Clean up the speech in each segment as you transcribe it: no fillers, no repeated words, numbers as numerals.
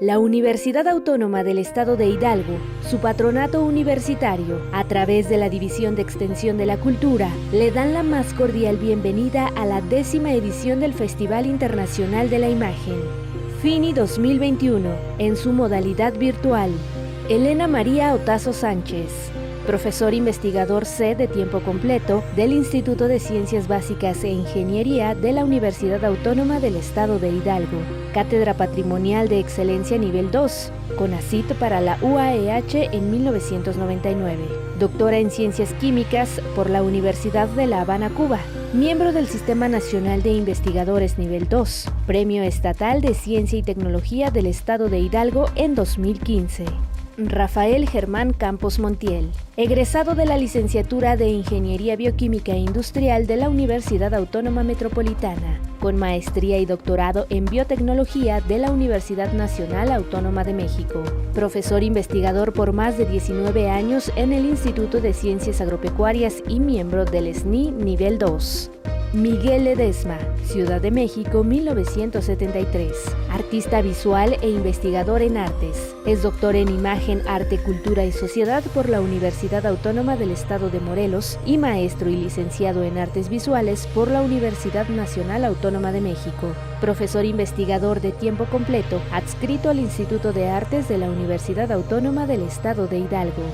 La Universidad Autónoma del Estado de Hidalgo, su patronato universitario, a través de la División de Extensión de la Cultura, le dan la más cordial bienvenida a la 10ª edición del Festival Internacional de la Imagen, FINI 2021, en su modalidad virtual. Elena María Otazo Sánchez, profesor investigador C de tiempo completo del Instituto de Ciencias Básicas e Ingeniería de la Universidad Autónoma del Estado de Hidalgo, Cátedra Patrimonial de Excelencia Nivel 2, CONACYT para la UAEH en 1999, doctora en Ciencias Químicas por la Universidad de La Habana, Cuba, miembro del Sistema Nacional de Investigadores Nivel 2, Premio Estatal de Ciencia y Tecnología del Estado de Hidalgo en 2015. Rafael Germán Campos Montiel, egresado de la Licenciatura de Ingeniería Bioquímica e Industrial de la Universidad Autónoma Metropolitana, con maestría y doctorado en Biotecnología de la Universidad Nacional Autónoma de México, profesor investigador por más de 19 años en el Instituto de Ciencias Agropecuarias y miembro del SNI Nivel 2. Miguel Ledesma, Ciudad de México, 1973. Artista visual e investigador en artes. Es doctor en Imagen, Arte, Cultura y Sociedad por la Universidad Autónoma del Estado de Morelos y maestro y licenciado en Artes Visuales por la Universidad Nacional Autónoma de México. Profesor investigador de tiempo completo, adscrito al Instituto de Artes de la Universidad Autónoma del Estado de Hidalgo.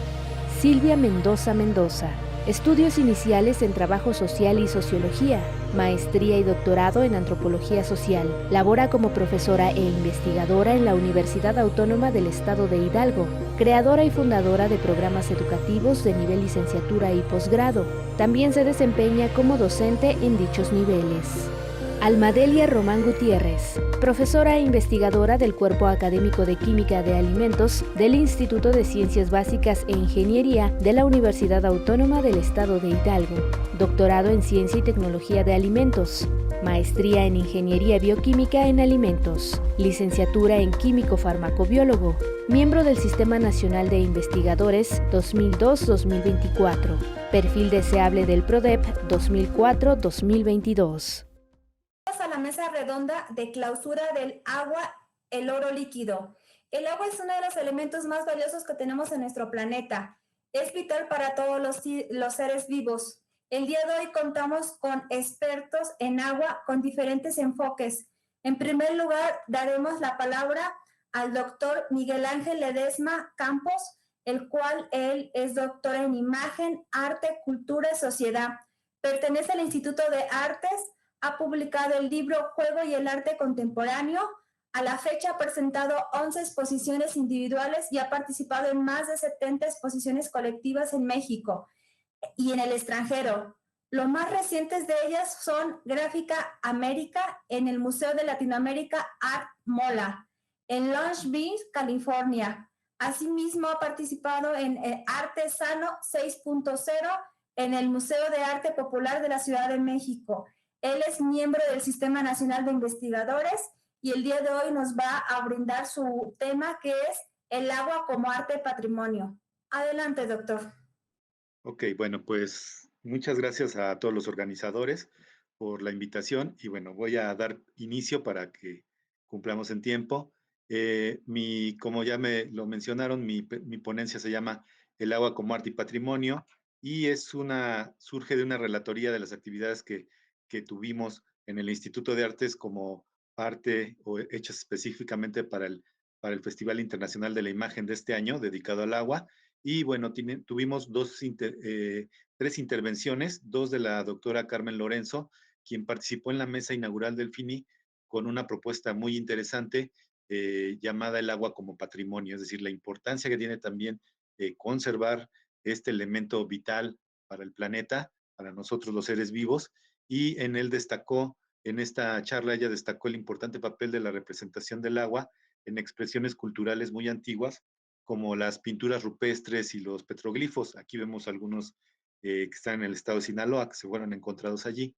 Silvia Mendoza Mendoza. Estudios iniciales en Trabajo Social y Sociología, maestría y doctorado en Antropología Social. Labora como profesora e investigadora en la Universidad Autónoma del Estado de Hidalgo, creadora y fundadora de programas educativos de nivel licenciatura y posgrado. También se desempeña como docente en dichos niveles. Almadelia Román Gutiérrez, profesora e investigadora del Cuerpo Académico de Química de Alimentos del Instituto de Ciencias Básicas e Ingeniería de la Universidad Autónoma del Estado de Hidalgo, doctorado en Ciencia y Tecnología de Alimentos, maestría en Ingeniería Bioquímica en Alimentos, licenciatura en Químico Farmacobiólogo, miembro del Sistema Nacional de Investigadores 2002-2024, perfil deseable del PRODEP 2004-2022. A la mesa redonda de clausura del agua, el oro líquido. El agua es uno de los elementos más valiosos que tenemos en nuestro planeta. Es vital para todos los seres vivos. El día de hoy contamos con expertos en agua con diferentes enfoques. En primer lugar, daremos la palabra al doctor Miguel Ángel Ledesma Campos, el cual él es doctor en Imagen, Arte, Cultura y Sociedad. Pertenece al Instituto de Artes. Ha publicado el libro Juego y el Arte Contemporáneo. A la fecha ha presentado 11 exposiciones individuales y ha participado en más de 70 exposiciones colectivas en México y en el extranjero. Los más recientes de ellas son Gráfica América en el Museo de Latinoamérica Art Mola, en Long Beach, California. Asimismo ha participado en Arte Sano 6.0 en el Museo de Arte Popular de la Ciudad de México. Él es miembro del Sistema Nacional de Investigadores y el día de hoy nos va a brindar su tema, que es el agua como arte patrimonio. Adelante, doctor. Ok, bueno, pues muchas gracias a todos los organizadores por la invitación y bueno, voy a dar inicio para que cumplamos en tiempo. Como ya me lo mencionaron, mi ponencia se llama El agua como arte y patrimonio y surge de una relatoría de las actividades que tuvimos en el Instituto de Artes como parte o hechas específicamente para el Festival Internacional de la Imagen de este año, dedicado al agua. Y bueno, tuvimos tres intervenciones, dos de la doctora Carmen Lorenzo, quien participó en la mesa inaugural del FINI con una propuesta muy interesante llamada el agua como patrimonio, es decir, la importancia que tiene también conservar este elemento vital para el planeta, para nosotros los seres vivos, y en esta charla ella destacó el importante papel de la representación del agua en expresiones culturales muy antiguas, como las pinturas rupestres y los petroglifos. Aquí vemos algunos que están en el estado de Sinaloa, que se fueron encontrados allí.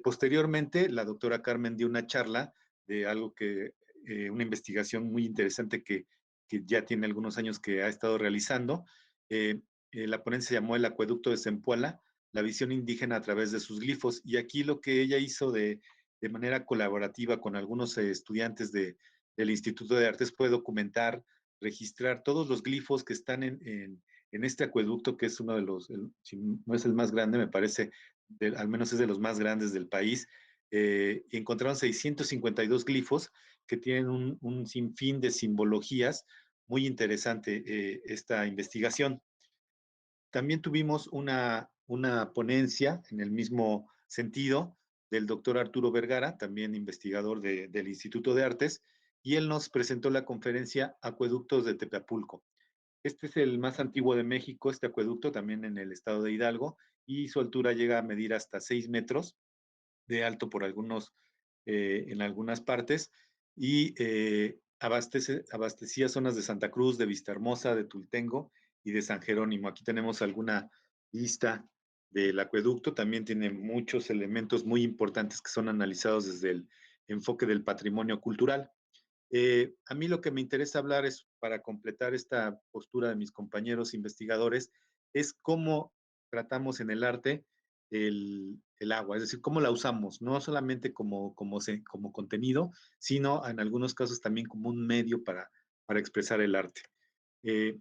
Posteriormente, la doctora Carmen dio una charla de una investigación muy interesante que ya tiene algunos años que ha estado realizando. La ponencia se llamó El acueducto de Zempoala, la visión indígena a través de sus glifos. Y aquí lo que ella hizo de manera colaborativa con algunos estudiantes de del Instituto de Artes puede documentar, registrar todos los glifos que están en este acueducto, que es uno de los, si no es el más grande, me parece, al menos es de los más grandes del país, y encontraron 652 glifos que tienen un sinfín de simbologías. Muy interesante esta investigación. También tuvimos una ponencia en el mismo sentido del doctor Arturo Vergara, también investigador del Instituto de Artes, y él nos presentó la conferencia Acueductos de Tepapulco. Este es el más antiguo de México, este acueducto, también en el estado de Hidalgo, y su altura llega a medir hasta 6 metros de alto en algunas partes, y abastecía zonas de Santa Cruz, de Vistahermosa, de Tultengo y de San Jerónimo. Aquí tenemos alguna lista del acueducto, también tiene muchos elementos muy importantes que son analizados desde el enfoque del patrimonio cultural. A mí lo que me interesa hablar es, para completar esta postura de mis compañeros investigadores, es cómo tratamos en el arte el agua, es decir, cómo la usamos, no solamente como contenido, sino en algunos casos también como un medio para expresar el arte. Eh,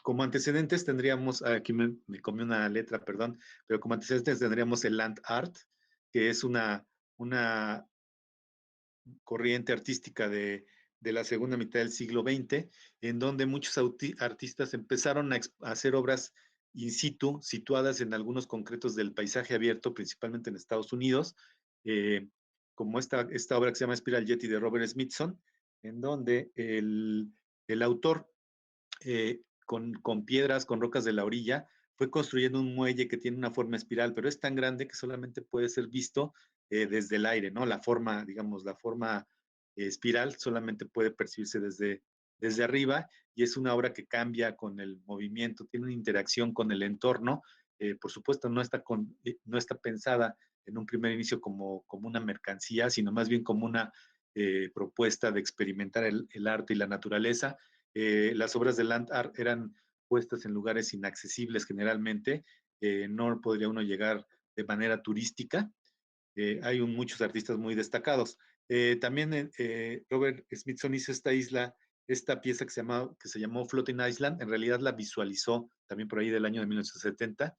Como antecedentes tendríamos, aquí me comí una letra, perdón, pero como antecedentes tendríamos el land art, que es una corriente artística de la segunda mitad del siglo XX, en donde muchos artistas empezaron a hacer obras in situ, situadas en algunos concretos del paisaje abierto, principalmente en Estados Unidos, eh, como esta obra que se llama Spiral Jetty de Robert Smithson, en donde el autor con piedras, con rocas de la orilla, fue construyendo un muelle que tiene una forma espiral, pero es tan grande que solamente puede ser visto desde el aire, ¿no? La forma, digamos, la forma espiral solamente puede percibirse desde arriba, y es una obra que cambia con el movimiento, tiene una interacción con el entorno. Por supuesto, no está pensada en un primer inicio como una mercancía, sino más bien como una propuesta de experimentar el arte y la naturaleza. Las obras de land art eran puestas en lugares inaccesibles generalmente, no podría uno llegar de manera turística. Hay muchos artistas muy destacados. También Robert Smithson hizo esta pieza que se llamó Floating Island. En realidad la visualizó también por ahí del año de 1970,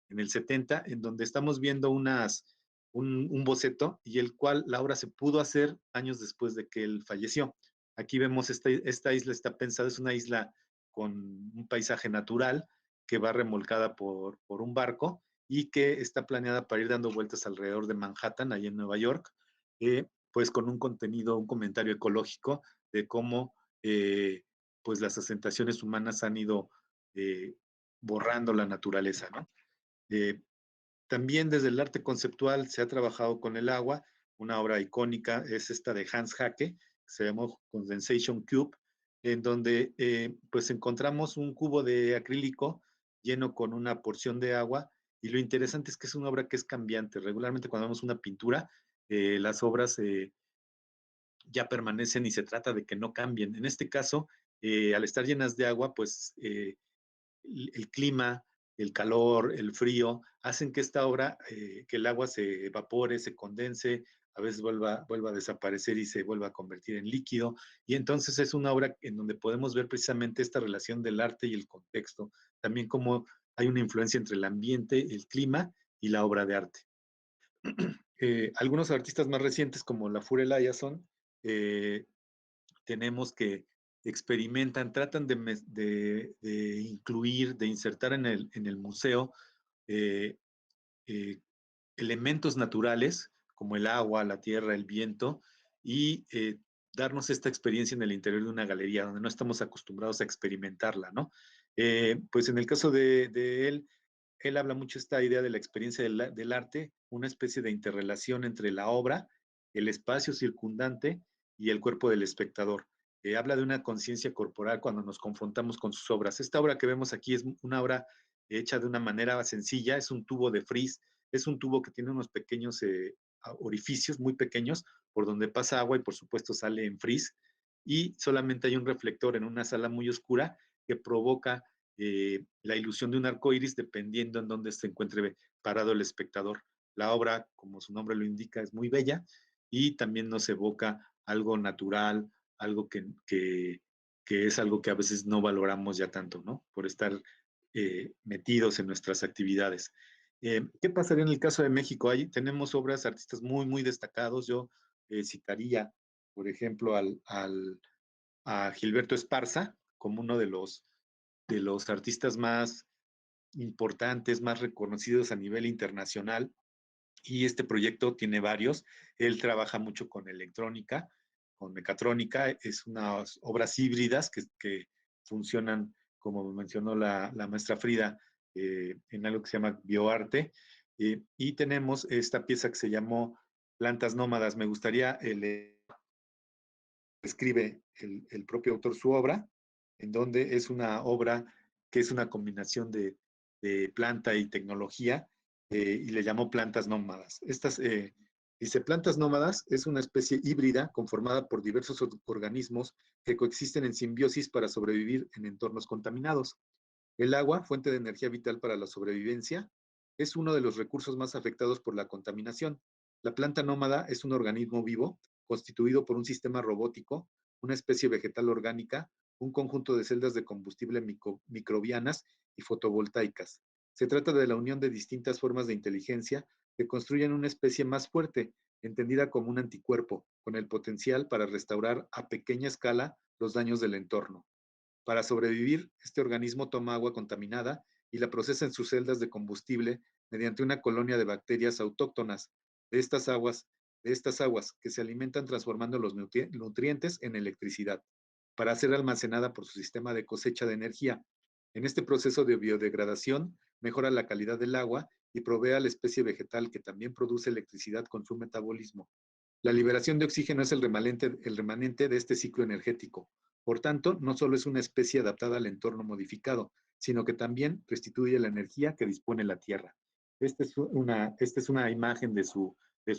en el 70, en donde estamos viendo un boceto, y el cual la obra se pudo hacer años después de que él falleció. Aquí vemos esta isla, está pensada, es una isla con un paisaje natural que va remolcada por un barco, y que está planeada para ir dando vueltas alrededor de Manhattan, ahí en Nueva York, pues con un contenido, un comentario ecológico de cómo pues las asentaciones humanas han ido eh, borrando la naturaleza, ¿no? Eh, También desde el arte conceptual se ha trabajado con el agua. Una obra icónica es esta de Hans Hacke, que se llamó Condensation Cube, en donde pues encontramos un cubo de acrílico lleno con una porción de agua, y lo interesante es que es una obra que es cambiante. Regularmente cuando vemos una pintura, las obras ya permanecen y se trata de que no cambien. En este caso, al estar llenas de agua, pues el clima, el calor, el frío, hacen que esta obra, que el agua se evapore, se condense, a veces vuelva a desaparecer y se vuelva a convertir en líquido. Y entonces es una obra en donde podemos ver precisamente esta relación del arte y el contexto. También como hay una influencia entre el ambiente, el clima y la obra de arte. Algunos artistas más recientes, como la Fure Eliasson, eh, tenemos que experimentan, tratan de incluir, de insertar en el museo eh, eh, elementos naturales como el agua, la tierra, el viento, y darnos esta experiencia en el interior de una galería donde no estamos acostumbrados a experimentarla, ¿no? Pues en el caso de él habla mucho esta idea de la experiencia del arte, una especie de interrelación entre la obra, el espacio circundante y el cuerpo del espectador. Habla de una conciencia corporal cuando nos confrontamos con sus obras. Esta obra que vemos aquí es una obra hecha de una manera sencilla, es un tubo de frizz, es un tubo que tiene unos pequeños orificios muy pequeños por donde pasa agua, y por supuesto sale en frizz, y solamente hay un reflector en una sala muy oscura que provoca la ilusión de un arco iris dependiendo en dónde se encuentre parado el espectador. La obra, como su nombre lo indica, es muy bella, y también nos evoca algo natural, algo que es algo que a veces no valoramos ya tanto, ¿no? Por estar metidos en nuestras actividades. ¿Qué pasaría en el caso de México? Ahí tenemos obras, artistas muy, muy destacados. Yo citaría, por ejemplo, a Gilberto Esparza como uno de los artistas más importantes, más reconocidos a nivel internacional. Y este proyecto tiene varios. Él trabaja mucho con electrónica, con mecatrónica. Es unas obras híbridas que funcionan, como mencionó la maestra Frida, en algo que se llama bioarte. Y tenemos esta pieza que se llamó Plantas Nómadas. Me gustaría escribe el propio autor su obra, en donde es una obra que es una combinación de planta y tecnología, y le llamó plantas nómadas. Dice, plantas nómadas es una especie híbrida conformada por diversos organismos que coexisten en simbiosis para sobrevivir en entornos contaminados. El agua, fuente de energía vital para la sobrevivencia, es uno de los recursos más afectados por la contaminación. La planta nómada es un organismo vivo constituido por un sistema robótico, una especie vegetal orgánica, un conjunto de celdas de combustible microbianas y fotovoltaicas. Se trata de la unión de distintas formas de inteligencia que construyen una especie más fuerte, entendida como un anticuerpo, con el potencial para restaurar a pequeña escala los daños del entorno. Para sobrevivir, este organismo toma agua contaminada y la procesa en sus celdas de combustible mediante una colonia de bacterias autóctonas de estas aguas, que se alimentan transformando los nutrientes en electricidad para ser almacenada por su sistema de cosecha de energía. En este proceso de biodegradación mejora la calidad del agua y provee a la especie vegetal que también produce electricidad con su metabolismo. La liberación de oxígeno es el remanente de este ciclo energético. Por tanto, no solo es una especie adaptada al entorno modificado, sino que también restituye la energía que dispone la Tierra. Esta es una imagen de su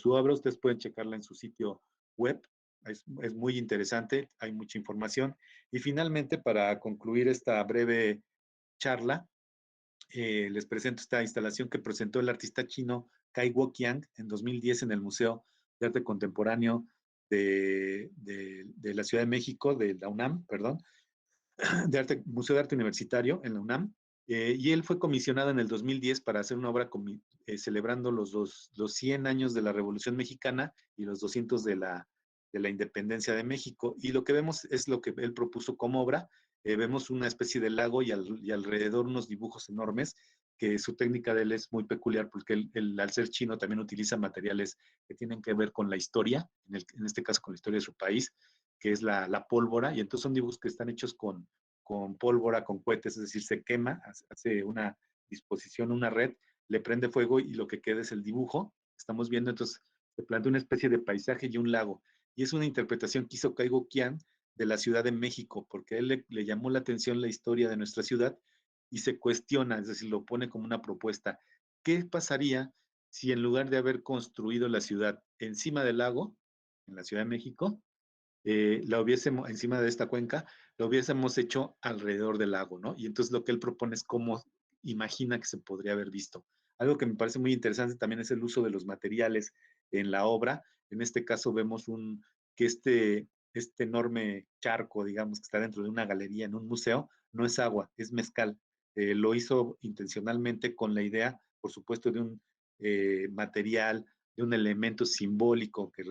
obra. Ustedes pueden checarla en su sitio web. Es muy interesante, hay mucha información. Y finalmente, para concluir esta breve charla, les presento esta instalación que presentó el artista chino Kai Woqiang en 2010 en el Museo de Arte Contemporáneo de la Ciudad de México, de la UNAM, perdón, Museo de Arte Universitario en la UNAM. Y él fue comisionado en el 2010 para hacer una obra celebrando los 100 años de la Revolución Mexicana y los 200 de la independencia de México. Y lo que vemos es lo que él propuso como obra. Vemos una especie de lago y alrededor unos dibujos enormes, que su técnica de él es muy peculiar porque él, al ser chino, también utiliza materiales que tienen que ver con la historia, en este caso con la historia de su país, que es la pólvora, y entonces son dibujos que están hechos con pólvora, con cohetes, es decir, se quema, hace una disposición, una red, le prende fuego y lo que queda es el dibujo. Estamos viendo entonces, se plantea una especie de paisaje y un lago. Y es una interpretación que hizo Kai Goquian de la Ciudad de México, porque a él le llamó la atención la historia de nuestra ciudad y se cuestiona, es decir, lo pone como una propuesta. ¿Qué pasaría si en lugar de haber construido la ciudad encima del lago, en la Ciudad de México, la hubiésemos, encima de esta cuenca, lo hubiésemos hecho alrededor del lago, ¿no? Y entonces lo que él propone es cómo imagina que se podría haber visto. Algo que me parece muy interesante también es el uso de los materiales en la obra. En este caso vemos que este enorme charco, digamos, que está dentro de una galería en un museo, no es agua, es mezcal. Lo hizo intencionalmente con la idea, por supuesto, de un material, de un elemento simbólico que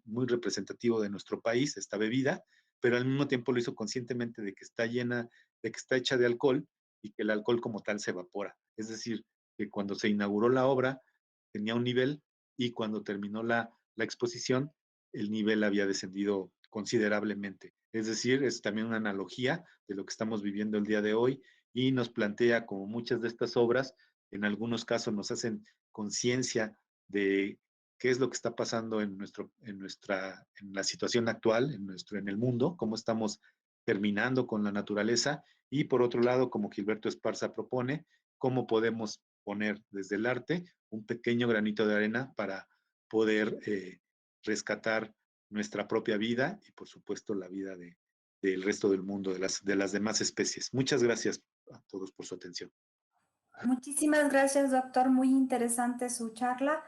muy representativo de nuestro país, esta bebida, pero al mismo tiempo lo hizo conscientemente de que está llena, de que está hecha de alcohol y que el alcohol como tal se evapora. Es decir, que cuando se inauguró la obra tenía un nivel y cuando terminó la exposición, el nivel había descendido considerablemente. Es decir, es también una analogía de lo que estamos viviendo el día de hoy y nos plantea, como muchas de estas obras, en algunos casos nos hacen conciencia de qué es lo que está pasando en la situación actual, en el mundo, cómo estamos terminando con la naturaleza, y por otro lado, como Gilberto Esparza propone, cómo podemos poner desde el arte un pequeño granito de arena para poder rescatar nuestra propia vida y por supuesto la vida del resto del mundo, de las demás especies. Muchas gracias a todos por su atención. Muchísimas gracias, doctor. Muy interesante su charla.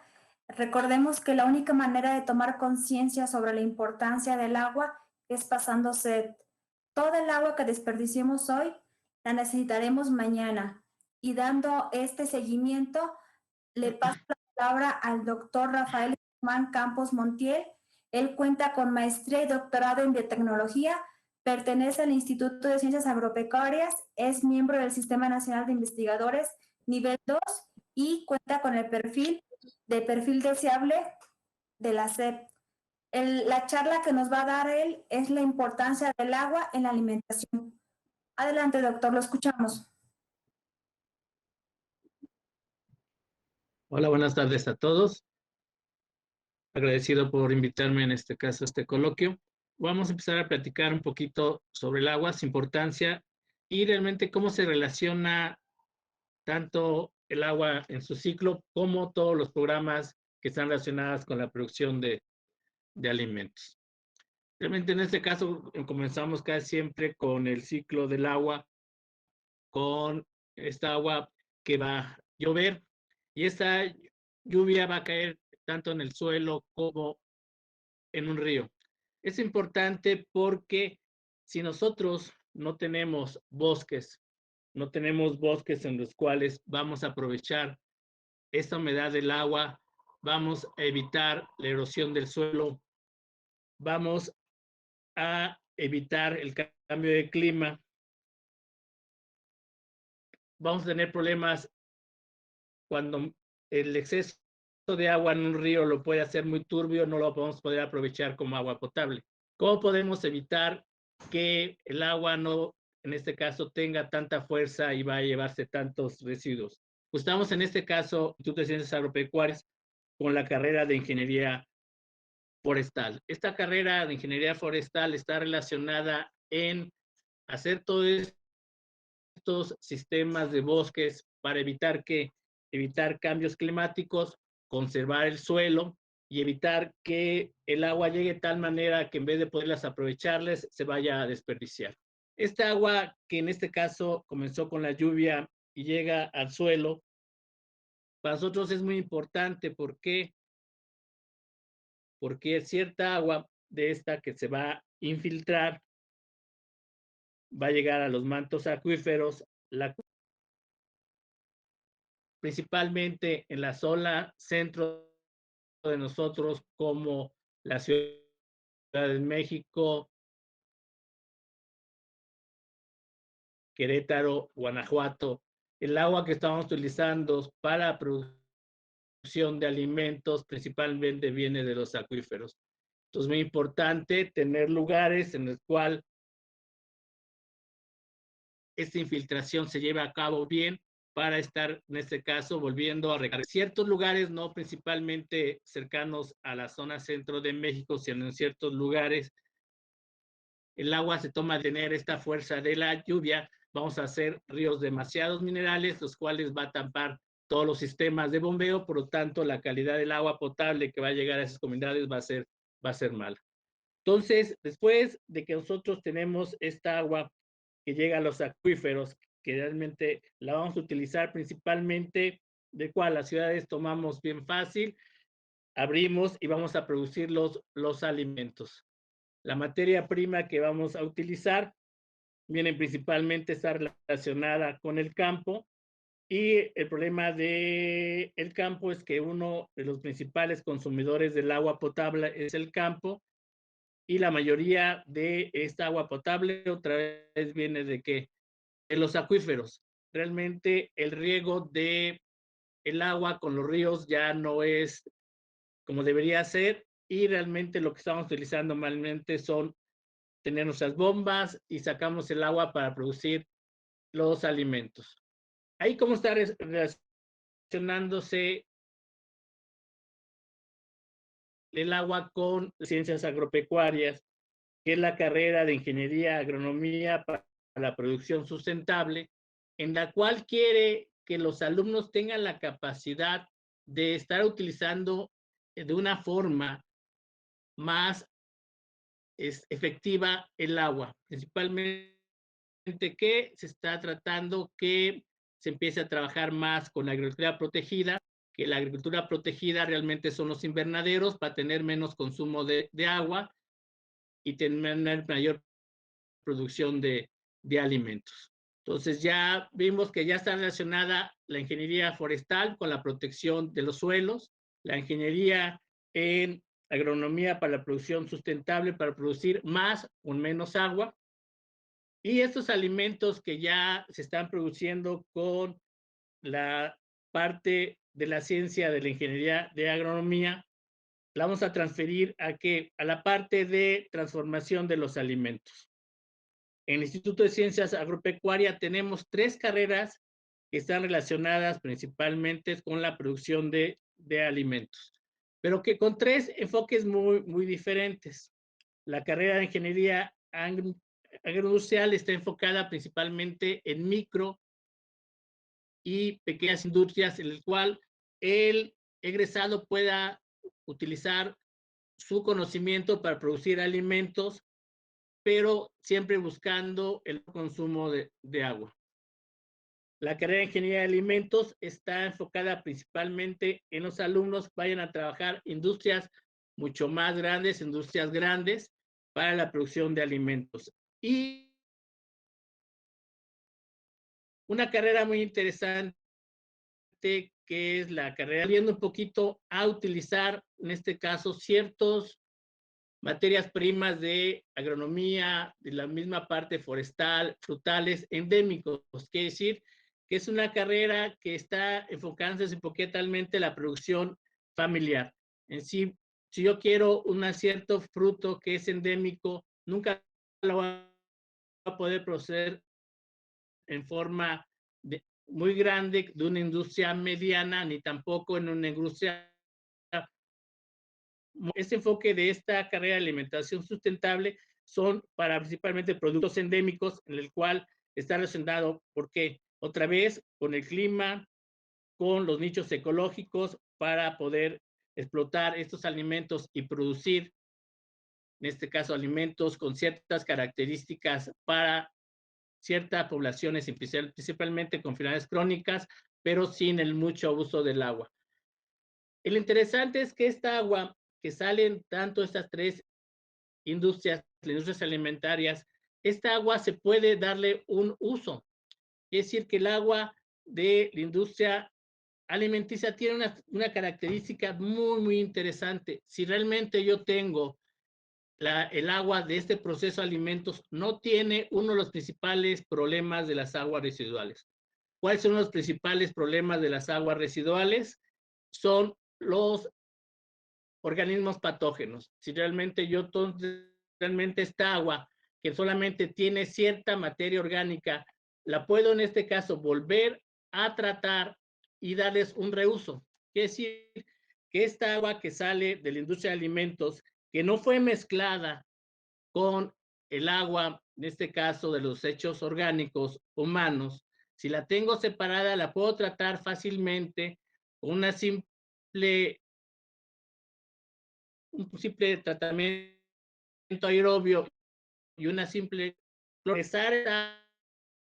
Recordemos que la única manera de tomar conciencia sobre la importancia del agua es pasando sed. Toda el agua que desperdiciemos hoy la necesitaremos mañana. Y dando este seguimiento, le paso la palabra al doctor Rafael Guzmán Campos Montiel. Él cuenta con maestría y doctorado en biotecnología, pertenece al Instituto de Ciencias Agropecuarias, es miembro del Sistema Nacional de Investigadores nivel 2 y cuenta con el perfil deseable de la SEP. La charla que nos va a dar él es la importancia del agua en la alimentación. Adelante, doctor, lo escuchamos. Hola, buenas tardes a todos. Agradecido por invitarme en este caso a este coloquio. Vamos a empezar a platicar un poquito sobre el agua, su importancia y realmente cómo se relaciona tanto el agua en su ciclo como todos los programas que están relacionados con la producción de alimentos. Realmente en este caso comenzamos casi siempre con el ciclo del agua, con esta agua que va a llover y esta lluvia va a caer tanto en el suelo como en un río. Es importante porque si nosotros no tenemos bosques en los cuales vamos a aprovechar esta humedad del agua, vamos a evitar la erosión del suelo, vamos a evitar el cambio de clima, vamos a tener problemas cuando el exceso de agua en un río lo puede hacer muy turbio, no lo vamos a poder aprovechar como agua potable. ¿Cómo podemos evitar que el agua no, en este caso, tenga tanta fuerza y va a llevarse tantos residuos? Pues estamos en este caso, Instituto de Ciencias Agropecuarias, con la carrera de Ingeniería Forestal. Esta carrera de Ingeniería Forestal está relacionada en hacer todos estos sistemas de bosques para evitar cambios climáticos, conservar el suelo y evitar que el agua llegue de tal manera que en vez de poderlas aprovecharles, se vaya a desperdiciar. Esta agua, que en este caso comenzó con la lluvia y llega al suelo, para nosotros es muy importante. ¿Por qué? Porque cierta agua de esta que se va a infiltrar va a llegar a los mantos acuíferos, principalmente en la zona centro de nosotros, como la Ciudad de México, Querétaro, Guanajuato. El agua que estamos utilizando para la producción de alimentos principalmente viene de los acuíferos. Entonces es muy importante tener lugares en los cuales esta infiltración se lleve a cabo bien para estar, en este caso, volviendo a recargar. Ciertos lugares, no principalmente cercanos a la zona centro de México, sino en ciertos lugares, el agua se toma a tener esta fuerza de la lluvia, vamos a hacer ríos demasiados minerales, los cuales va a tapar todos los sistemas de bombeo, por lo tanto, la calidad del agua potable que va a llegar a esas comunidades va a ser mala. Entonces, después de que nosotros tenemos esta agua que llega a los acuíferos, que realmente la vamos a utilizar principalmente, de cual las ciudades tomamos bien fácil, abrimos y vamos a producir los alimentos. La materia prima que vamos a utilizar viene principalmente, está relacionada con el campo, y el problema del campo es que uno de los principales consumidores del agua potable es el campo, y la mayoría de esta agua potable otra vez viene de ¿qué? De los acuíferos. Realmente el riego de el agua con los ríos ya no es como debería ser, y realmente lo que estamos utilizando normalmente son tener nuestras bombas y sacamos el agua para producir los alimentos. Ahí cómo está relacionándose el agua con ciencias agropecuarias, que es la carrera de Ingeniería Agronomía para la producción sustentable, en la cual quiere que los alumnos tengan la capacidad de estar utilizando de una forma más efectiva el agua, principalmente que se está tratando que se empiece a trabajar más con la agricultura protegida, que la agricultura protegida realmente son los invernaderos para tener menos consumo de agua, y tener mayor producción de alimentos. Entonces ya vimos que ya está relacionada la ingeniería forestal con la protección de los suelos, la ingeniería en agronomía para la producción sustentable, para producir más con menos agua, y estos alimentos que ya se están produciendo con la parte de la ciencia de la ingeniería de agronomía, la vamos a transferir a la parte de transformación de los alimentos. En el Instituto de Ciencias Agropecuarias tenemos 3 carreras que están relacionadas principalmente con la producción de alimentos, pero que con 3 enfoques muy diferentes. La carrera de Ingeniería Agroindustrial está enfocada principalmente en micro y pequeñas industrias, en el cual el egresado pueda utilizar su conocimiento para producir alimentos, pero siempre buscando el consumo de agua. La carrera de Ingeniería de Alimentos está enfocada principalmente en los alumnos que vayan a trabajar industrias mucho más grandes, industrias grandes para la producción de alimentos. Y una carrera muy interesante que es la carrera viendo un poquito a utilizar, en este caso, ciertos materias primas de agronomía, de la misma parte forestal, frutales, endémicos. Quiere decir que es una carrera que está enfocándose totalmente en la producción familiar. En sí, si yo quiero un cierto fruto que es endémico, nunca lo voy a poder proceder en forma muy grande de una industria mediana, ni tampoco en una industria. Este enfoque de esta carrera de alimentación sustentable son para principalmente productos endémicos, en el cual está relacionado, ¿por qué? Otra vez, con el clima, con los nichos ecológicos, para poder explotar estos alimentos y producir, en este caso, alimentos con ciertas características para ciertas poblaciones, principalmente con enfermedades crónicas, pero sin el mucho uso del agua. Lo interesante es que esta agua que salen tanto estas 3 industrias, las industrias alimentarias, esta agua se puede darle un uso. Es decir, que el agua de la industria alimenticia tiene una característica muy interesante. Si realmente yo tengo el agua de este proceso de alimentos, no tiene uno de los principales problemas de las aguas residuales. ¿Cuáles son los principales problemas de las aguas residuales? Son los organismos patógenos. Si realmente realmente esta agua que solamente tiene cierta materia orgánica, la puedo en este caso volver a tratar y darles un reuso. Quiere decir que esta agua que sale de la industria de alimentos, que no fue mezclada con el agua, en este caso de los desechos orgánicos humanos, si la tengo separada, la puedo tratar fácilmente con una un simple tratamiento aerobio y una simple procesar esta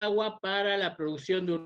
agua para la producción de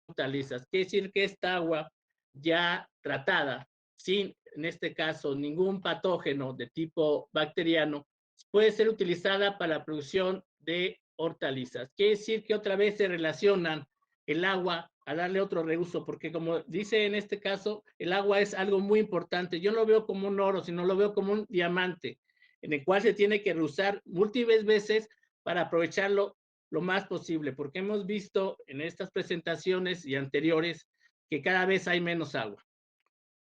hortalizas. Quiere decir que esta agua ya tratada, sin, en este caso, ningún patógeno de tipo bacteriano, puede ser utilizada para la producción de hortalizas. Quiere decir que otra vez se relacionan el agua a darle otro reuso, porque como dice en este caso, el agua es algo muy importante. Yo no lo veo como un oro, sino lo veo como un diamante, en el cual se tiene que reusar múltiples veces para aprovecharlo lo más posible, porque hemos visto en estas presentaciones y anteriores que cada vez hay menos agua.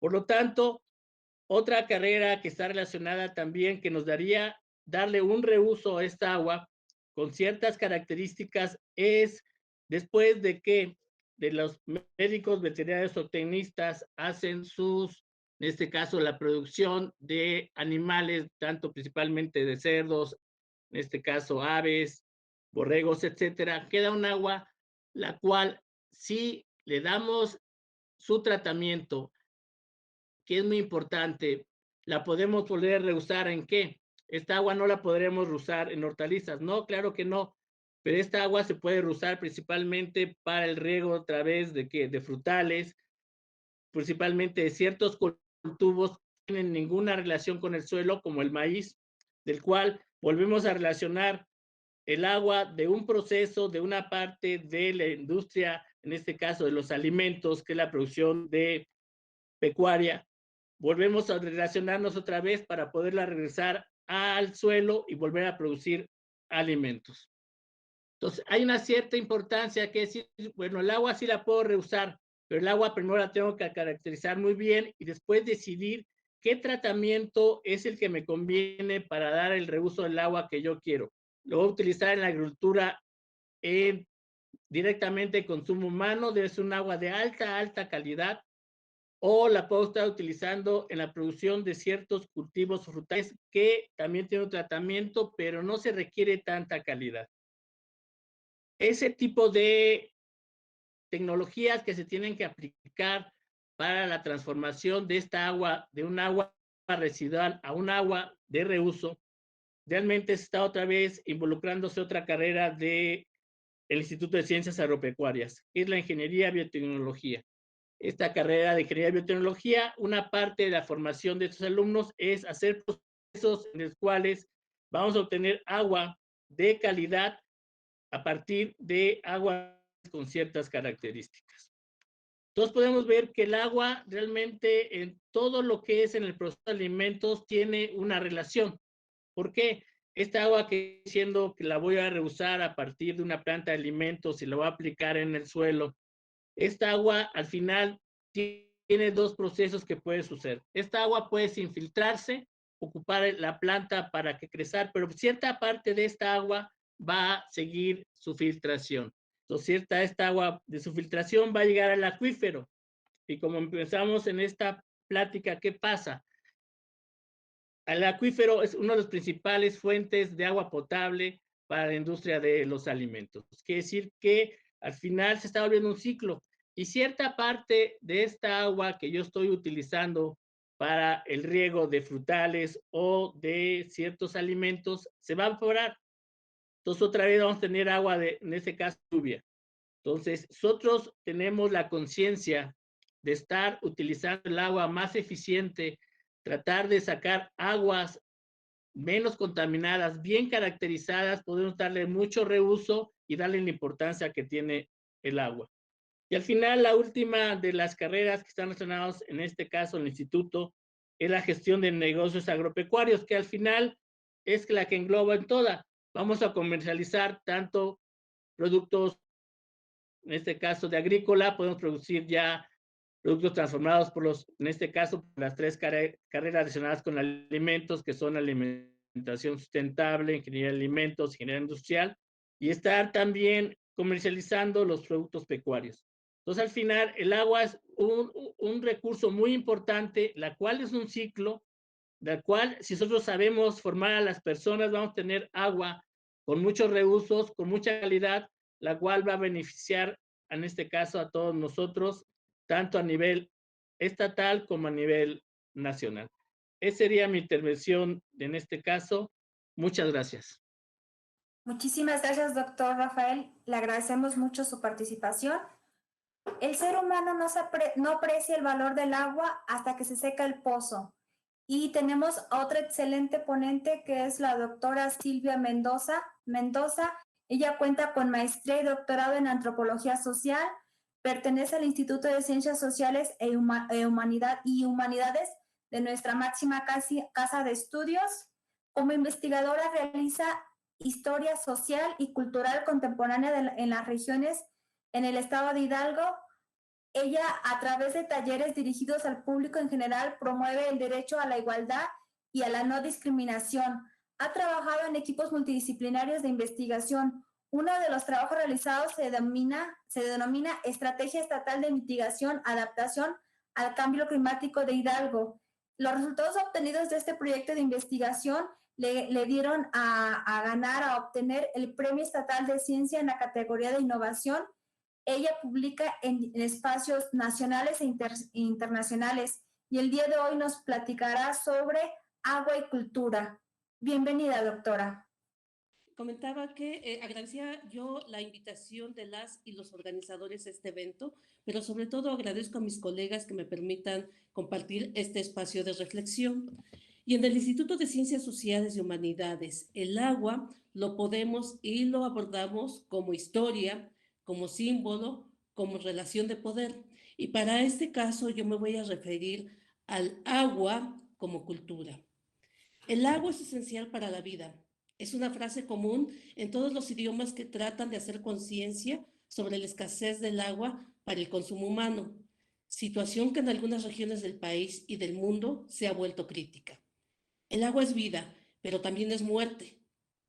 Por lo tanto, otra carrera que está relacionada también, que nos daría darle un reuso a esta agua con ciertas características, es después de que de los médicos veterinarios o tecnistas hacen en este caso, la producción de animales, tanto principalmente de cerdos, en este caso aves, borregos, etcétera, queda un agua la cual si le damos su tratamiento, que es muy importante, la podemos volver a reusar ¿en qué? Esta agua no la podremos reusar en hortalizas. No, claro que no. Pero esta agua se puede reusar principalmente para el riego a través de frutales, principalmente de ciertos cultivos que no tienen ninguna relación con el suelo, como el maíz, del cual volvemos a relacionar el agua de un proceso, de una parte de la industria, en este caso de los alimentos, que es la producción de pecuaria, volvemos a relacionarnos otra vez para poderla regresar al suelo y volver a producir alimentos. Entonces, hay una cierta importancia que decir, bueno, el agua sí la puedo reusar, pero el agua primero la tengo que caracterizar muy bien y después decidir qué tratamiento es el que me conviene para dar el reuso del agua que yo quiero. Lo voy a utilizar en la agricultura directamente en consumo humano, debe ser un agua de alta calidad, o la puedo estar utilizando en la producción de ciertos cultivos frutales que también tienen un tratamiento, pero no se requiere tanta calidad. Ese tipo de tecnologías que se tienen que aplicar para la transformación de esta agua, de un agua residual a un agua de reuso, realmente se está otra vez involucrándose otra carrera del Instituto de Ciencias Agropecuarias, que es la Ingeniería Biotecnología. Esta carrera de Ingeniería Biotecnología, una parte de la formación de estos alumnos es hacer procesos en los cuales vamos a obtener agua de calidad a partir de agua con ciertas características. Entonces podemos ver que el agua realmente en todo lo que es en el proceso de alimentos tiene una relación. ¿Por qué? Esta agua que siendo que la voy a reusar a partir de una planta de alimentos y la voy a aplicar en el suelo, esta agua al final tiene dos procesos que puede suceder. Esta agua puede infiltrarse, ocupar la planta para que crezca, pero cierta parte de esta agua va a seguir su filtración. Entonces, esta agua de su filtración va a llegar al acuífero. Y como empezamos en esta plática, ¿qué pasa? El acuífero es una de las principales fuentes de agua potable para la industria de los alimentos. Quiere decir que al final se está volviendo un ciclo y cierta parte de esta agua que yo estoy utilizando para el riego de frutales o de ciertos alimentos se va a evaporar. Entonces otra vez vamos a tener agua en este caso lluvia. Entonces nosotros tenemos la conciencia de estar utilizando el agua más eficiente, tratar de sacar aguas menos contaminadas, bien caracterizadas, podemos darle mucho reuso y darle la importancia que tiene el agua. Y al final, la última de las carreras que están relacionadas, en este caso, el instituto, es la gestión de negocios agropecuarios, que al final es la que engloba en toda. Vamos a comercializar tanto productos, en este caso de agrícola, podemos producir ya productos transformados por en este caso, las tres carreras relacionadas con alimentos, que son alimentación sustentable, ingeniería de alimentos, ingeniería industrial, y estar también comercializando los productos pecuarios. Entonces, al final, el agua es un recurso muy importante, la cual es un ciclo, la cual, si nosotros sabemos formar a las personas, vamos a tener agua con muchos reusos, con mucha calidad, la cual va a beneficiar, en este caso, a todos nosotros, tanto a nivel estatal como a nivel nacional. Esa sería mi intervención en este caso. Muchas gracias. Muchísimas gracias, doctor Rafael. Le agradecemos mucho su participación. El ser humano no aprecia el valor del agua hasta que se seca el pozo. Y tenemos a otra excelente ponente que es la doctora Silvia Mendoza. Ella cuenta con maestría y doctorado en antropología social, pertenece al Instituto de Ciencias Sociales y Humanidades de nuestra máxima casa de estudios. Como investigadora realiza historia social y cultural contemporánea en las regiones en el estado de Hidalgo. Ella, a través de talleres dirigidos al público en general, promueve el derecho a la igualdad y a la no discriminación. Ha trabajado en equipos multidisciplinarios de investigación. Uno de los trabajos realizados se denomina Estrategia Estatal de Mitigación, Adaptación al Cambio Climático de Hidalgo. Los resultados obtenidos de este proyecto de investigación le dieron a obtener el Premio Estatal de Ciencia en la categoría de Innovación. Ella publica en espacios nacionales e internacionales y el día de hoy nos platicará sobre agua y cultura. Bienvenida, doctora. Comentaba que agradecía yo la invitación de las y los organizadores de este evento, pero sobre todo agradezco a mis colegas que me permitan compartir este espacio de reflexión. Y en el Instituto de Ciencias Sociales y Humanidades, el agua lo podemos y lo abordamos como historia, como símbolo, como relación de poder. Y para este caso yo me voy a referir al agua como cultura. El agua es esencial para la vida. Es una frase común en todos los idiomas que tratan de hacer conciencia sobre la escasez del agua para el consumo humano, situación que en algunas regiones del país y del mundo se ha vuelto crítica. El agua es vida, pero también es muerte.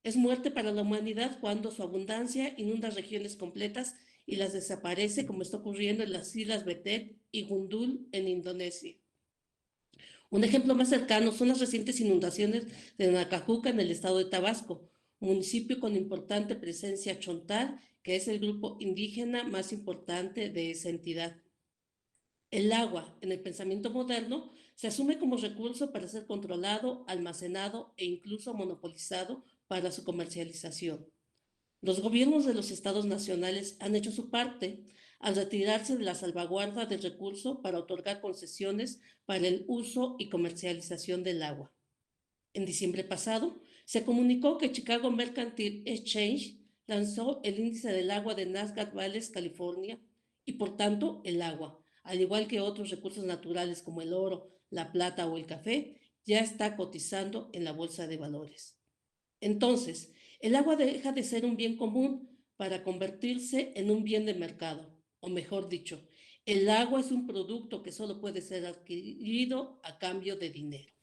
Es muerte para la humanidad cuando su abundancia inunda regiones completas y las desaparece, como está ocurriendo en las islas Betet y Gundul en Indonesia. Un ejemplo más cercano son las recientes inundaciones de Nacajuca en el estado de Tabasco, municipio con importante presencia chontal, que es el grupo indígena más importante de esa entidad. El agua, en el pensamiento moderno, se asume como recurso para ser controlado, almacenado e incluso monopolizado para su comercialización. Los gobiernos de los estados nacionales han hecho su parte al retirarse de la salvaguarda del recurso para otorgar concesiones para el uso y comercialización del agua. En diciembre pasado, se comunicó que Chicago Mercantile Exchange lanzó el índice del agua de Nasdaq Valles, California, y por tanto el agua, al igual que otros recursos naturales como el oro, la plata o el café, ya está cotizando en la bolsa de valores. Entonces, el agua deja de ser un bien común para convertirse en un bien de mercado, o mejor dicho, el agua es un producto que solo puede ser adquirido a cambio de dinero.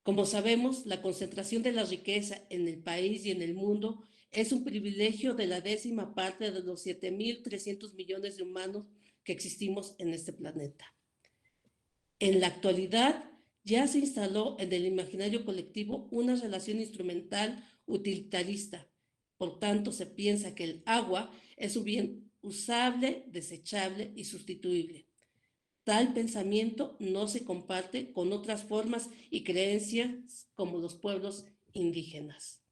Como sabemos, la concentración de la riqueza en el país y en el mundo es un privilegio de la 10ª parte de los 7.300 millones de humanos que existimos en este planeta. En la actualidad, ya se instaló en el imaginario colectivo una relación instrumental utilitarista. Por tanto, se piensa que el agua es un bien usable, desechable y sustituible. Tal pensamiento no se comparte con otras formas y creencias como los pueblos indígenas.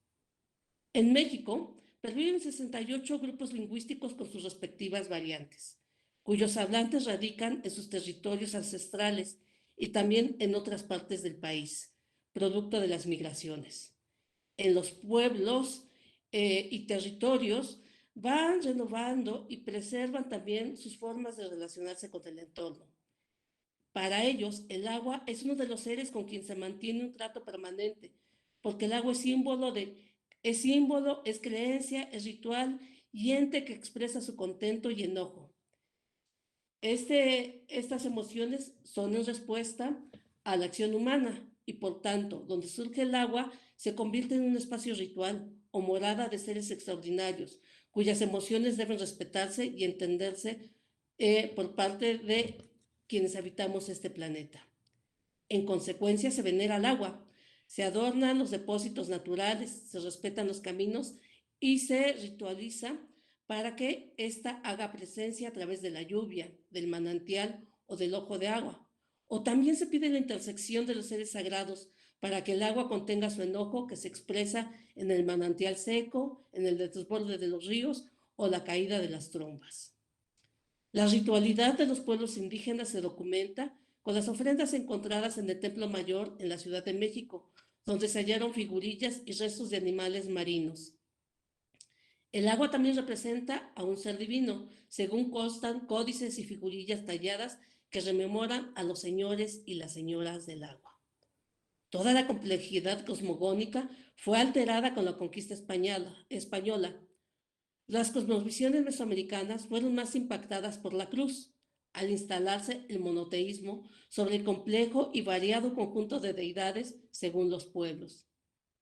En México, perviven 68 grupos lingüísticos con sus respectivas variantes, cuyos hablantes radican en sus territorios ancestrales y también en otras partes del país, producto de las migraciones. En los pueblos y territorios van renovando y preservan también sus formas de relacionarse con el entorno. Para ellos, el agua es uno de los seres con quien se mantiene un trato permanente, porque el agua es símbolo, es creencia, es ritual y ente que expresa su contento y enojo. Estas emociones son en respuesta a la acción humana y por tanto, donde surge el agua, se convierte en un espacio ritual o morada de seres extraordinarios, cuyas emociones deben respetarse y entenderse por parte de quienes habitamos este planeta. En consecuencia, se venera el agua, se adornan los depósitos naturales, se respetan los caminos y se ritualiza para que ésta haga presencia a través de la lluvia, del manantial o del ojo de agua. O también se pide la intersección de los seres sagrados para que el agua contenga su enojo que se expresa en el manantial seco, en el desborde de los ríos o la caída de las trombas. La ritualidad de los pueblos indígenas se documenta con las ofrendas encontradas en el Templo Mayor en la Ciudad de México, donde se hallaron figurillas y restos de animales marinos. El agua también representa a un ser divino, según constan códices y figurillas talladas que rememoran a los señores y las señoras del agua. Toda la complejidad cosmogónica fue alterada con la conquista española. Las cosmovisiones mesoamericanas fueron más impactadas por la cruz, al instalarse el monoteísmo sobre el complejo y variado conjunto de deidades según los pueblos.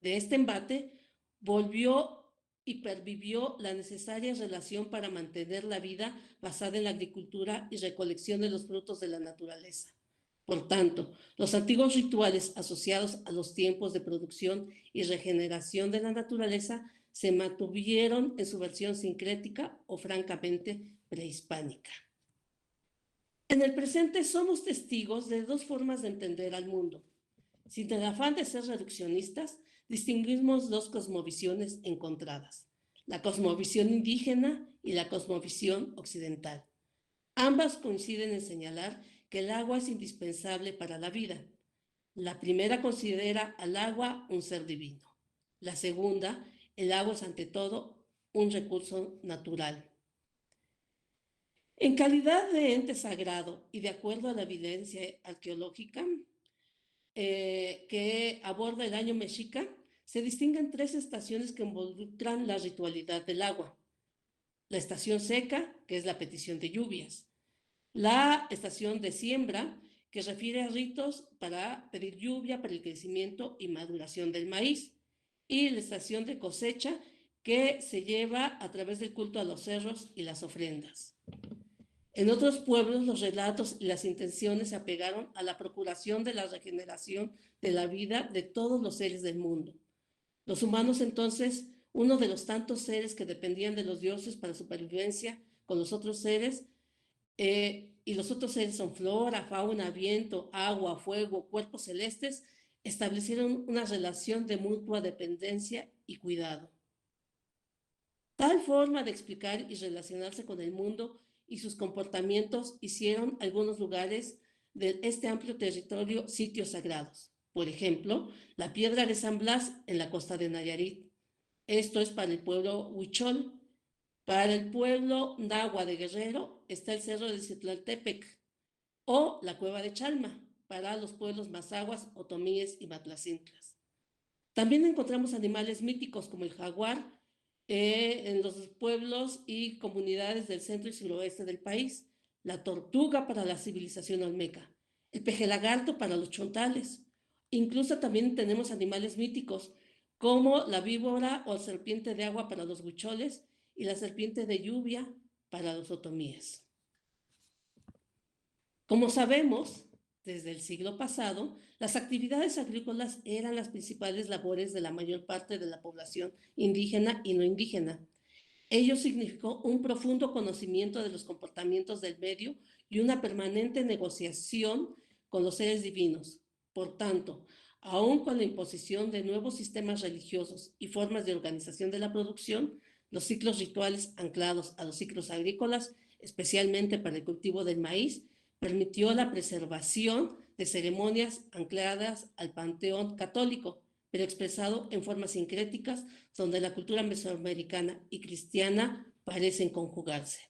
De este embate volvió y pervivió la necesaria relación para mantener la vida basada en la agricultura y recolección de los frutos de la naturaleza. Por tanto, los antiguos rituales asociados a los tiempos de producción y regeneración de la naturaleza se mantuvieron en su versión sincrética o francamente prehispánica. En el presente somos testigos de dos formas de entender al mundo. Sin el afán de ser reduccionistas, distinguimos dos cosmovisiones encontradas, la cosmovisión indígena y la cosmovisión occidental. Ambas coinciden en señalar que el agua es indispensable para la vida. La primera considera al agua un ser divino. La segunda, el agua es ante todo un recurso natural. En calidad de ente sagrado y de acuerdo a la evidencia arqueológica que aborda el año mexica, se distinguen 3 estaciones que involucran la ritualidad del agua. La estación seca, que es la petición de lluvias. La estación de siembra, que refiere a ritos para pedir lluvia para el crecimiento y maduración del maíz. Y la estación de cosecha, que se lleva a través del culto a los cerros y las ofrendas. En otros pueblos, los relatos y las intenciones se apegaron a la procuración de la regeneración de la vida de todos los seres del mundo. Los humanos, entonces, uno de los tantos seres que dependían de los dioses para supervivencia con los otros seres, y los otros seres son flora, fauna, viento, agua, fuego, cuerpos celestes, establecieron una relación de mutua dependencia y cuidado. Tal forma de explicar y relacionarse con el mundo y sus comportamientos hicieron algunos lugares de este amplio territorio sitios sagrados. Por ejemplo, la Piedra de San Blas en la costa de Nayarit. Esto es para el pueblo huichol. Para el pueblo nahua de Guerrero está el Cerro de Citlaltépec o la Cueva de Chalma para los pueblos mazahuas, otomíes y matlacintlas. También encontramos animales míticos como el jaguar en los pueblos y comunidades del centro y suroeste del país, la tortuga para la civilización olmeca, el pejelagarto para los chontales. Incluso también tenemos animales míticos como la víbora o serpiente de agua para los huicholes y la serpiente de lluvia para los otomíes. Como sabemos, desde el siglo pasado, las actividades agrícolas eran las principales labores de la mayor parte de la población indígena y no indígena. Ello significó un profundo conocimiento de los comportamientos del medio y una permanente negociación con los seres divinos. Por tanto, aun con la imposición de nuevos sistemas religiosos y formas de organización de la producción, los ciclos rituales anclados a los ciclos agrícolas, especialmente para el cultivo del maíz, permitió la preservación de ceremonias ancladas al panteón católico, pero expresado en formas sincréticas donde la cultura mesoamericana y cristiana parecen conjugarse.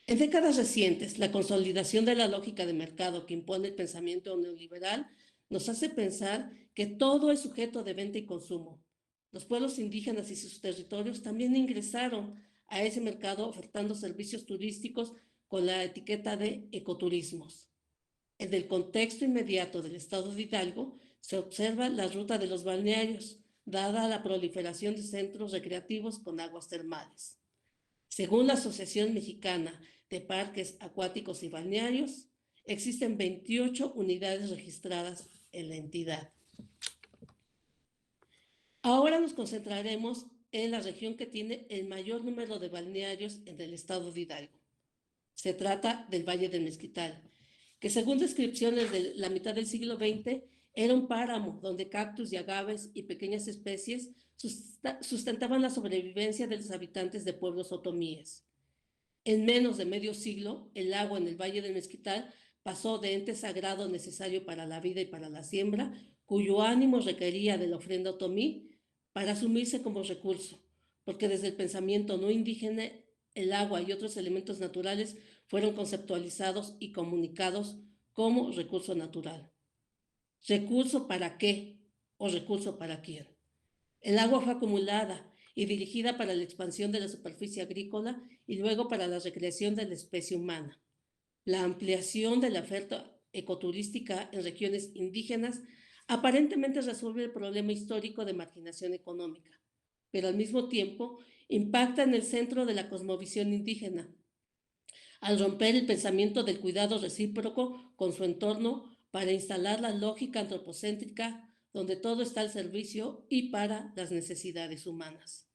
En décadas recientes, la consolidación de la lógica de mercado que impone el pensamiento neoliberal nos hace pensar que todo es sujeto de venta y consumo. Los pueblos indígenas y sus territorios también ingresaron a ese mercado ofertando servicios turísticos con la etiqueta de ecoturismos. En el contexto inmediato del estado de Hidalgo se observa la ruta de los balnearios, dada la proliferación de centros recreativos con aguas termales. Según la Asociación Mexicana de Parques Acuáticos y Balnearios, existen 28 unidades registradas en la entidad. Ahora nos concentraremos en la región que tiene el mayor número de balnearios en el estado de Hidalgo. Se trata del Valle del Mezquital, que según descripciones de la mitad del siglo XX, era un páramo donde cactus y agaves y pequeñas especies sustentaban la sobrevivencia de los habitantes de pueblos otomíes. En menos de medio siglo, el agua en el Valle del Mezquital pasó de ente sagrado necesario para la vida y para la siembra, cuyo ánimo requería de la ofrenda otomí, para asumirse como recurso, porque desde el pensamiento no indígena, el agua y otros elementos naturales fueron conceptualizados y comunicados como recurso natural. ¿Recurso para qué o recurso para quién? El agua fue acumulada y dirigida para la expansión de la superficie agrícola y luego para la recreación de la especie humana. La ampliación de la oferta ecoturística en regiones indígenas aparentemente resuelve el problema histórico de marginación económica, pero al mismo tiempo impacta en el centro de la cosmovisión indígena, al romper el pensamiento del cuidado recíproco con su entorno para instalar la lógica antropocéntrica donde todo está al servicio y para las necesidades humanas.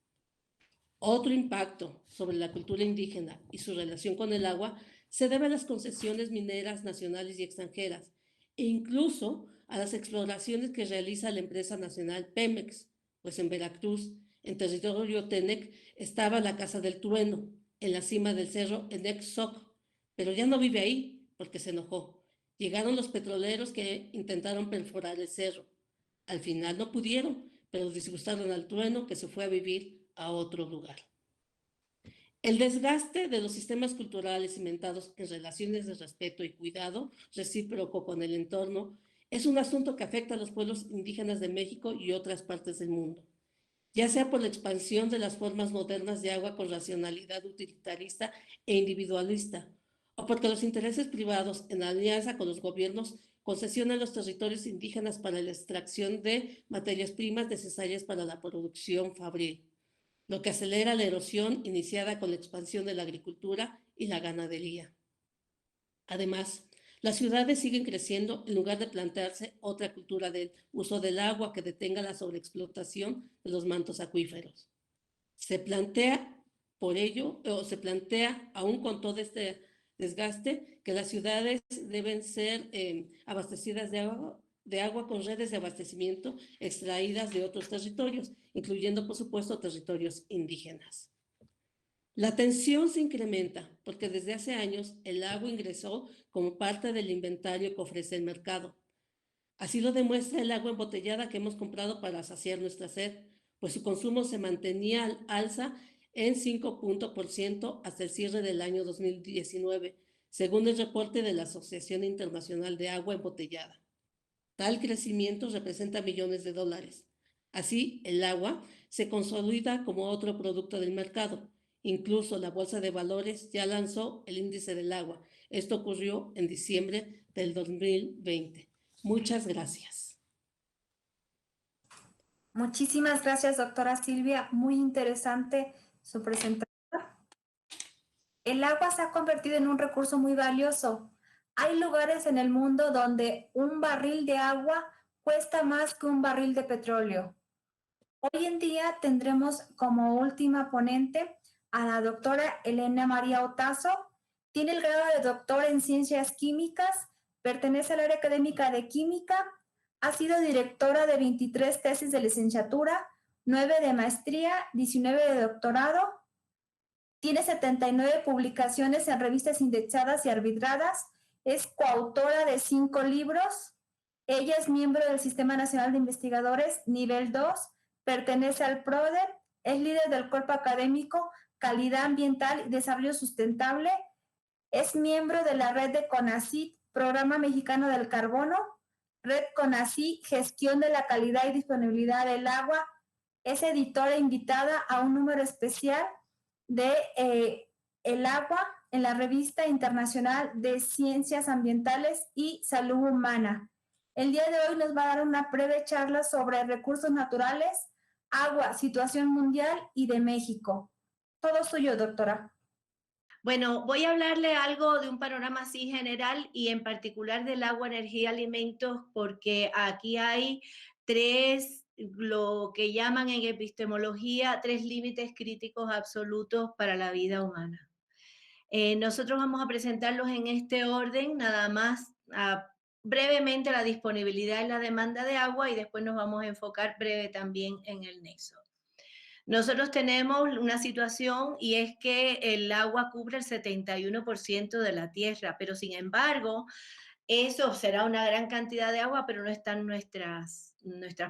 Otro impacto sobre la cultura indígena y su relación con el agua se debe a las concesiones mineras nacionales y extranjeras, e incluso a las exploraciones que realiza la empresa nacional Pemex, pues en Veracruz, en territorio Tenec, estaba la Casa del Trueno, en la cima del cerro Enec Soc, pero ya no vive ahí porque se enojó. Llegaron los petroleros que intentaron perforar el cerro. Al final no pudieron, pero disgustaron al trueno que se fue a vivir a otro lugar. El desgaste de los sistemas culturales cimentados en relaciones de respeto y cuidado recíproco con el entorno es un asunto que afecta a los pueblos indígenas de México y otras partes del mundo, ya sea por la expansión de las formas modernas de agua con racionalidad utilitarista e individualista, o porque los intereses privados, en alianza con los gobiernos, concesionan los territorios indígenas para la extracción de materias primas necesarias para la producción fabril, lo que acelera la erosión iniciada con la expansión de la agricultura y la ganadería. Además, las ciudades siguen creciendo en lugar de plantearse otra cultura del uso del agua que detenga la sobreexplotación de los mantos acuíferos. Se plantea, por ello, o se plantea, aún con todo este desgaste, que las ciudades deben ser abastecidas de agua con redes de abastecimiento extraídas de otros territorios, incluyendo, por supuesto, territorios indígenas. La tensión se incrementa porque desde hace años el agua ingresó como parte del inventario que ofrece el mercado. Así lo demuestra el agua embotellada que hemos comprado para saciar nuestra sed, pues su consumo se mantenía al alza en 5% hasta el cierre del año 2019, según el reporte de la Asociación Internacional de Agua Embotellada. Tal crecimiento representa millones de dólares. Así, el agua se consolida como otro producto del mercado. Incluso la Bolsa de Valores ya lanzó el índice del agua. Esto ocurrió en diciembre del 2020. Muchas gracias. Muchísimas gracias, doctora Silvia. Muy interesante su presentación. El agua se ha convertido en un recurso muy valioso. Hay lugares en el mundo donde un barril de agua cuesta más que un barril de petróleo. Hoy en día tendremos como última ponente a la doctora Elena María Otazo. Tiene el grado de doctor en Ciencias Químicas, pertenece al área académica de Química, ha sido directora de 23 tesis de licenciatura, 9 de maestría, 19 de doctorado. Tiene 79 publicaciones en revistas indexadas y arbitradas. Es coautora de 5 libros. Ella es miembro del Sistema Nacional de Investigadores Nivel 2, pertenece al PRODER, es líder del cuerpo académico Calidad Ambiental y Desarrollo Sustentable, es miembro de la red de CONACYT, Programa Mexicano del Carbono, Red CONACYT, Gestión de la Calidad y Disponibilidad del Agua, es editora invitada a un número especial de El Agua en la Revista Internacional de Ciencias Ambientales y Salud Humana. El día de hoy nos va a dar una breve charla sobre recursos naturales, agua, situación mundial y de México. Todo suyo, doctora. Bueno, voy a hablarle algo de un panorama así general y en particular del agua, energía, alimentos, porque aquí hay lo que llaman en epistemología, 3 límites críticos absolutos para la vida humana. Nosotros vamos a presentarlos en este orden, nada más brevemente la disponibilidad y la demanda de agua y después nos vamos a enfocar breve también en el nexo. Nosotros tenemos una situación y es que el agua cubre el 71% de la tierra, pero sin embargo, eso será una gran cantidad de agua, pero no están nuestras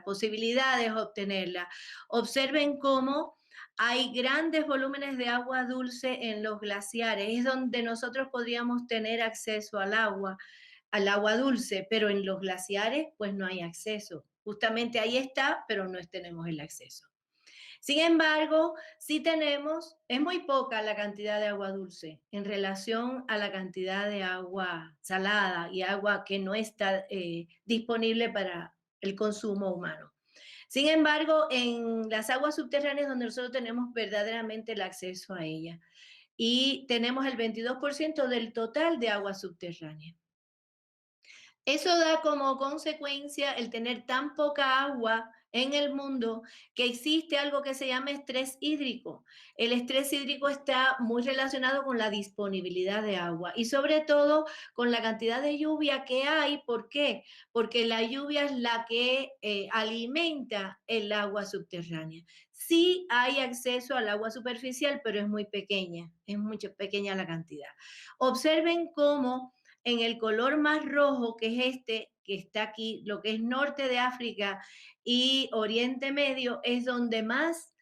posibilidades de obtenerla. Observen cómo hay grandes volúmenes de agua dulce en los glaciares, es donde nosotros podríamos tener acceso al agua dulce, pero en los glaciares pues no hay acceso. Justamente ahí está, pero no tenemos el acceso. Sin embargo, sí tenemos, es muy poca la cantidad de agua dulce en relación a la cantidad de agua salada y agua que no está disponible para el consumo humano. Sin embargo, en las aguas subterráneas donde nosotros tenemos verdaderamente el acceso a ellas y tenemos el 22% del total de agua subterránea. Eso da como consecuencia el tener tan poca agua en el mundo que existe algo que se llama estrés hídrico. El estrés hídrico está muy relacionado con la disponibilidad de agua y sobre todo con la cantidad de lluvia que hay. ¿Por qué? Porque la lluvia es la que alimenta el agua subterránea. Sí hay acceso al agua superficial, pero es muy pequeña la cantidad. Observen cómo en el color más rojo, que es este, que está aquí, lo que es norte de África y Oriente Medio, es donde más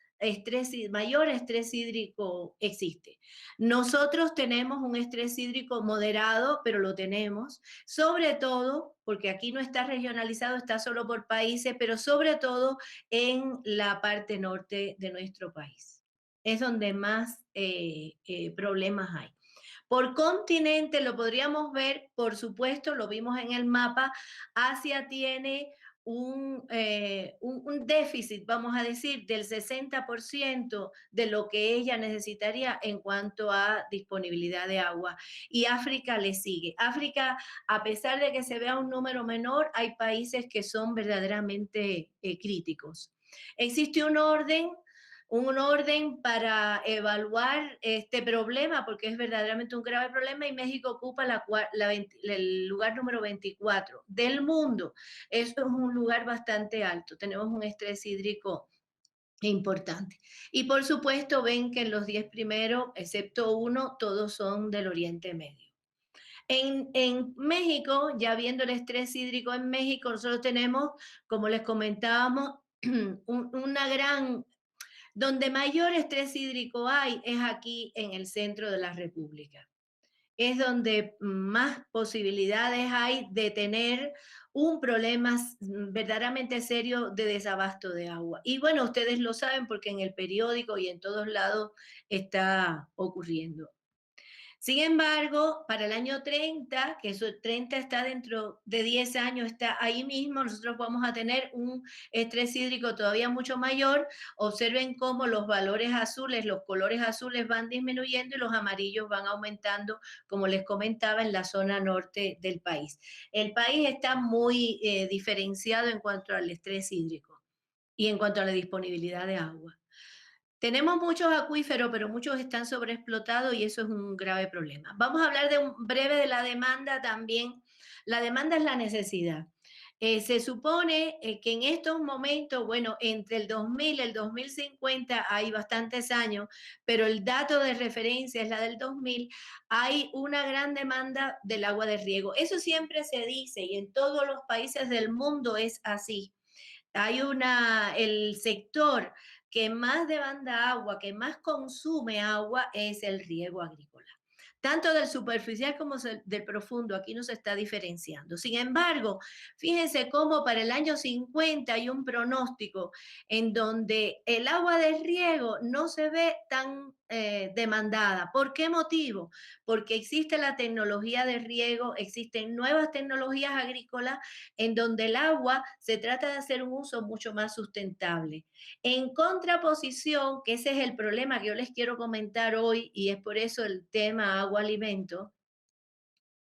mayor estrés hídrico existe. Nosotros tenemos un estrés hídrico moderado, pero lo tenemos, sobre todo, porque aquí no está regionalizado, está solo por países, pero sobre todo en la parte norte de nuestro país. Es donde más problemas hay. Por continente lo podríamos ver, por supuesto, lo vimos en el mapa, Asia tiene un déficit, vamos a decir, del 60% de lo que ella necesitaría en cuanto a disponibilidad de agua. Y África le sigue. África, a pesar de que se vea un número menor, hay países que son verdaderamente críticos. Existe un orden para evaluar este problema, porque es verdaderamente un grave problema, y México ocupa el lugar número 24 del mundo. Eso es un lugar bastante alto. Tenemos un estrés hídrico importante. Y por supuesto, ven que en los 10 primeros, excepto uno, todos son del Oriente Medio. En México, ya viendo el estrés hídrico en México, nosotros tenemos, como les comentábamos, una gran donde mayor estrés hídrico hay es aquí en el centro de la República. Es donde más posibilidades hay de tener un problema verdaderamente serio de desabasto de agua. Y bueno, ustedes lo saben porque en el periódico y en todos lados está ocurriendo. Sin embargo, para el año 30, que eso 30 está dentro de 10 años, está ahí mismo, nosotros vamos a tener un estrés hídrico todavía mucho mayor. Observen cómo los valores azules, los colores azules van disminuyendo y los amarillos van aumentando, como les comentaba, en la zona norte del país. El país está muy diferenciado en cuanto al estrés hídrico y en cuanto a la disponibilidad de agua. Tenemos muchos acuíferos, pero muchos están sobreexplotados y eso es un grave problema. Vamos a hablar breve de la demanda también. La demanda es la necesidad. Se supone que en estos momentos, bueno, entre el 2000 y el 2050 hay bastantes años, pero el dato de referencia es la del 2000, hay una gran demanda del agua de riego. Eso siempre se dice y en todos los países del mundo es así. El sector que más demanda agua, que más consume agua, es el riego agrícola. Tanto del superficial como del profundo, aquí no se está diferenciando. Sin embargo, fíjense cómo para el año 50 hay un pronóstico en donde el agua de riego no se ve tan demandada. ¿Por qué motivo? Porque existe la tecnología de riego, existen nuevas tecnologías agrícolas en donde el agua se trata de hacer un uso mucho más sustentable. En contraposición, que ese es el problema que yo les quiero comentar hoy, y es por eso el tema agua-alimento,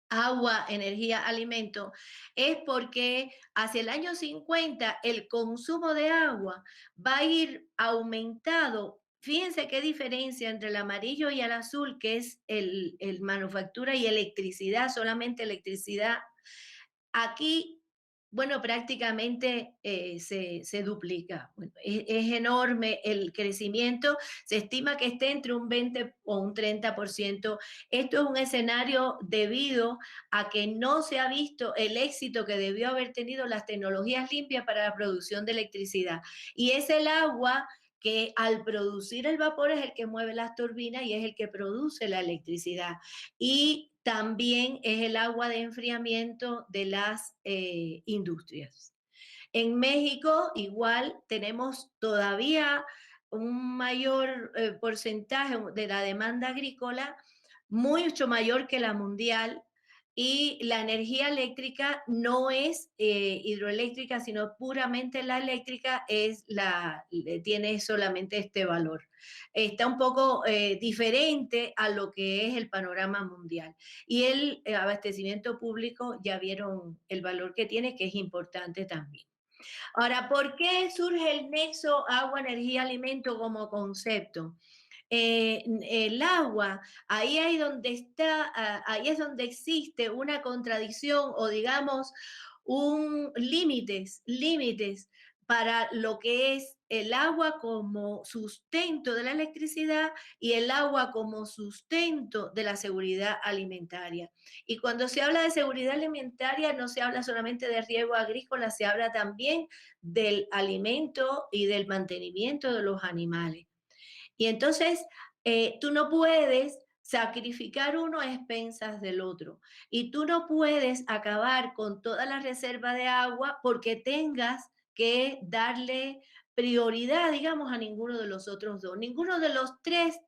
agua, energía, alimento, es porque hacia el año 50 el consumo de agua va a ir aumentado. Fíjense qué diferencia entre el amarillo y el azul, que es el manufactura y electricidad, solamente electricidad. Aquí, bueno, prácticamente se duplica. Bueno, es enorme el crecimiento. Se estima que esté entre un 20 o un 30%. Esto es un escenario debido a que no se ha visto el éxito que debió haber tenido las tecnologías limpias para la producción de electricidad. Y es el agua que al producir el vapor es el que mueve las turbinas y es el que produce la electricidad. Y también es el agua de enfriamiento de las industrias. En México igual tenemos todavía un mayor porcentaje de la demanda agrícola, mucho mayor que la mundial, y la energía eléctrica no es hidroeléctrica, sino puramente la eléctrica tiene solamente este valor. Está un poco diferente a lo que es el panorama mundial. Y el abastecimiento público, ya vieron el valor que tiene, que es importante también. Ahora, ¿por qué surge el nexo agua, energía, alimento como concepto? El agua, ahí es donde existe una contradicción o digamos límites para lo que es el agua como sustento de la electricidad y el agua como sustento de la seguridad alimentaria. Y cuando se habla de seguridad alimentaria, no se habla solamente de riego agrícola, se habla también del alimento y del mantenimiento de los animales. Y entonces, tú no puedes sacrificar uno a expensas del otro. Y tú no puedes acabar con toda la reserva de agua porque tengas que darle prioridad, digamos, a ninguno de los otros dos. Ninguno de los tres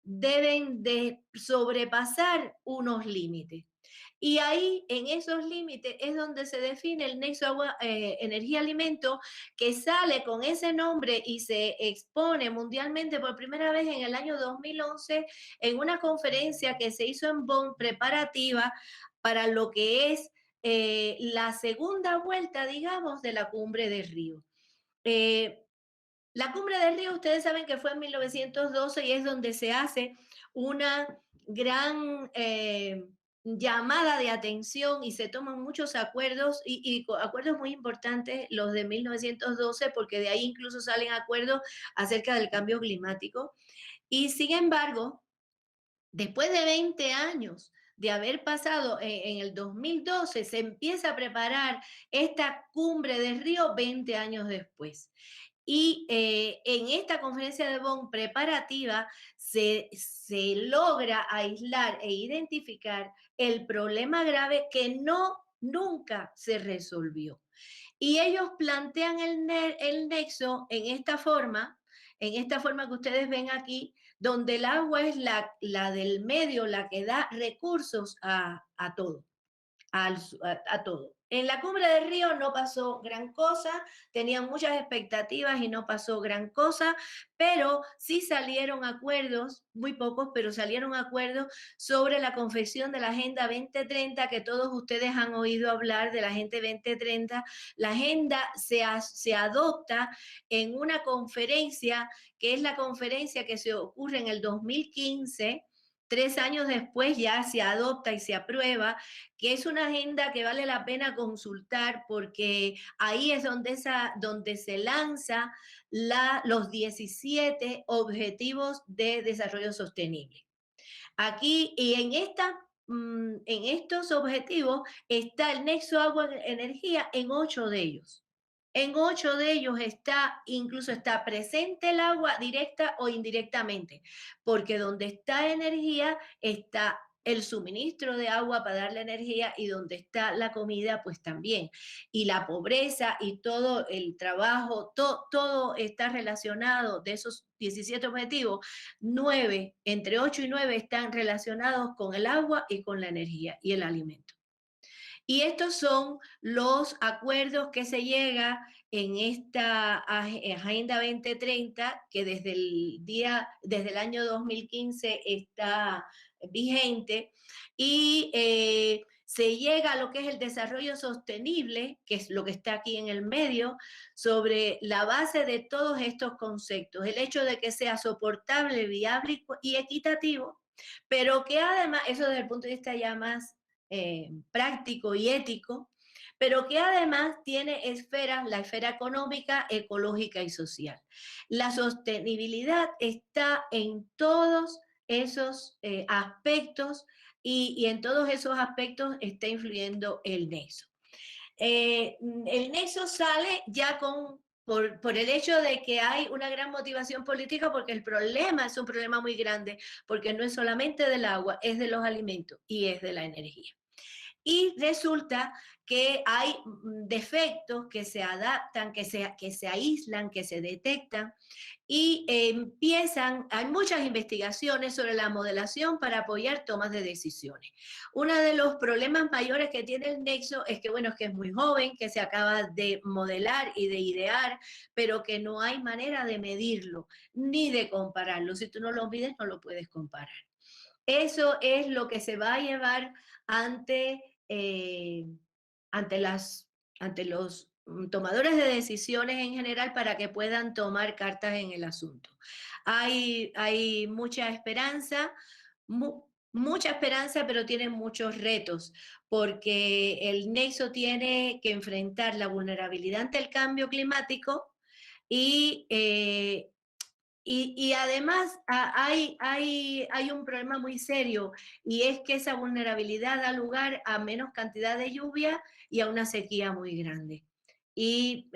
deben de sobrepasar unos límites. Y ahí, en esos límites, es donde se define el nexo agua, energía-alimento, que sale con ese nombre y se expone mundialmente por primera vez en el año 2011 en una conferencia que se hizo en Bonn preparativa para lo que es la segunda vuelta, digamos, de la cumbre de Río. Eh, la cumbre del Río, ustedes saben que fue en 1912 y es donde se hace una gran llamada de atención y se toman muchos acuerdos y acuerdos muy importantes, los de 1912, porque de ahí incluso salen acuerdos acerca del cambio climático. Y sin embargo, después de 20 años de haber pasado en el 2012, se empieza a preparar esta cumbre de Río 20 años después. Y en esta conferencia de Bonn preparativa se logra aislar e identificar el problema grave que nunca se resolvió. Y ellos plantean el nexo en esta forma que ustedes ven aquí, donde el agua es la del medio, la que da recursos a todo. A todo. En la cumbre del Río no pasó gran cosa, tenían muchas expectativas y no pasó gran cosa, pero sí salieron acuerdos, muy pocos, pero salieron acuerdos sobre la confección de la Agenda 2030, que todos ustedes han oído hablar de la Agenda 2030. La agenda se adopta en una conferencia, que es la conferencia que se ocurre en el 2015. 3 años después ya se adopta y se aprueba, que es una agenda que vale la pena consultar porque ahí es donde se lanza los 17 objetivos de desarrollo sostenible. Aquí y en estos objetivos está el nexo agua-energía en 8 de ellos. En 8 de ellos incluso está presente el agua directa o indirectamente, porque donde está energía está el suministro de agua para dar la energía y donde está la comida, pues también. Y la pobreza y todo el trabajo, todo está relacionado de esos 17 objetivos. 9, entre 8 y 9 están relacionados con el agua y con la energía y el alimento. Y estos son los acuerdos que se llega en esta Agenda 2030, que desde el año 2015 está vigente, y se llega a lo que es el desarrollo sostenible, que es lo que está aquí en el medio, sobre la base de todos estos conceptos, el hecho de que sea soportable, viable y equitativo, pero que además, eso desde el punto de vista ya más práctico y ético, pero que además tiene esferas, la esfera económica, ecológica y social. La sostenibilidad está en todos esos aspectos y en todos esos aspectos está influyendo el nexo. El nexo sale ya por el hecho de que hay una gran motivación política, porque el problema es un problema muy grande, porque no es solamente del agua, es de los alimentos y es de la energía. Y resulta que hay defectos que se adaptan, que se aíslan, que se detectan y hay muchas investigaciones sobre la modelación para apoyar tomas de decisiones. Uno de los problemas mayores que tiene el nexo es que, bueno, es que es muy joven, que se acaba de modelar y de idear, pero que no hay manera de medirlo ni de compararlo. Si tú no lo mides, no lo puedes comparar. Eso es lo que se va a llevar ante los tomadores de decisiones en general para que puedan tomar cartas en el asunto. Hay mucha esperanza, mucha esperanza, pero tiene muchos retos, porque el nexo tiene que enfrentar la vulnerabilidad ante el cambio climático y, y además hay un problema muy serio, y es que esa vulnerabilidad da lugar a menos cantidad de lluvia y a una sequía muy grande. Y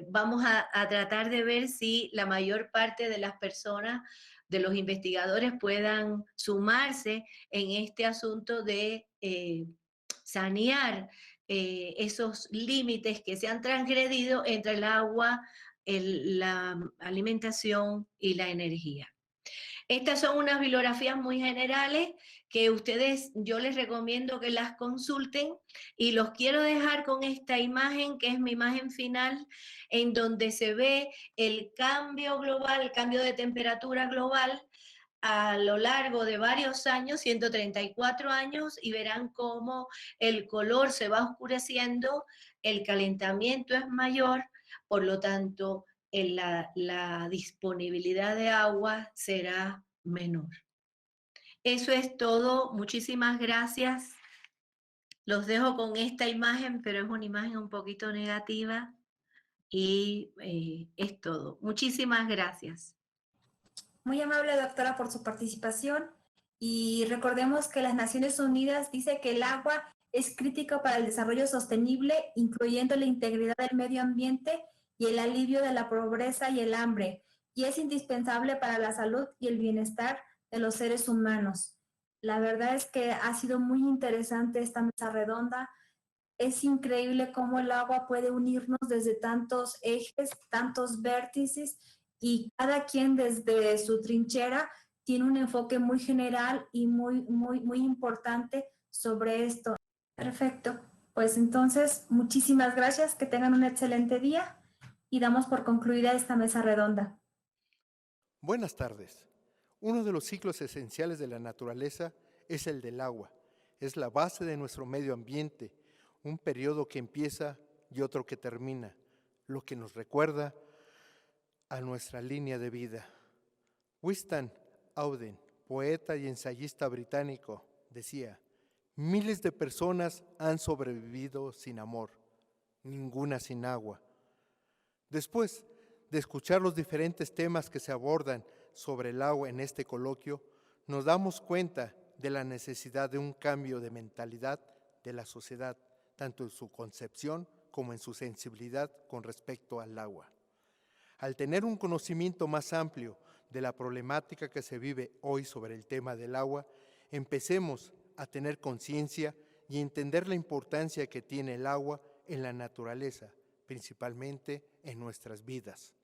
vamos a tratar de ver si la mayor parte de las personas, de los investigadores, puedan sumarse en este asunto de sanear esos límites que se han transgredido entre el agua, la alimentación y la energía. Estas son unas bibliografías muy generales que ustedes, yo les recomiendo que las consulten, y los quiero dejar con esta imagen, que es mi imagen final, en donde se ve el cambio global, el cambio de temperatura global a lo largo de varios años, 134 años, y verán cómo el color se va oscureciendo, el calentamiento es mayor, por lo tanto, la disponibilidad de agua será menor. Eso es todo. Muchísimas gracias. Los dejo con esta imagen, pero es una imagen un poquito negativa, y es todo. Muchísimas gracias. Muy amable, doctora, por su participación. Y recordemos que las Naciones Unidas dice que el agua es crítico para el desarrollo sostenible, incluyendo la integridad del medio ambiente y el alivio de la pobreza y el hambre, y es indispensable para la salud y el bienestar de los seres humanos. La verdad es que ha sido muy interesante esta mesa redonda. Es increíble cómo el agua puede unirnos desde tantos ejes, tantos vértices, y cada quien desde su trinchera tiene un enfoque muy general y muy importante sobre esto. Perfecto. Pues entonces, muchísimas gracias, que tengan un excelente día y damos por concluida esta mesa redonda. Buenas tardes. Uno de los ciclos esenciales de la naturaleza es el del agua. Es la base de nuestro medio ambiente, un periodo que empieza y otro que termina, lo que nos recuerda a nuestra línea de vida. Winston Auden, poeta y ensayista británico, decía: miles de personas han sobrevivido sin amor, ninguna sin agua. Después de escuchar los diferentes temas que se abordan sobre el agua en este coloquio, nos damos cuenta de la necesidad de un cambio de mentalidad de la sociedad, tanto en su concepción como en su sensibilidad con respecto al agua. Al tener un conocimiento más amplio de la problemática que se vive hoy sobre el tema del agua, empecemos a tener conciencia y entender la importancia que tiene el agua en la naturaleza, principalmente en nuestras vidas.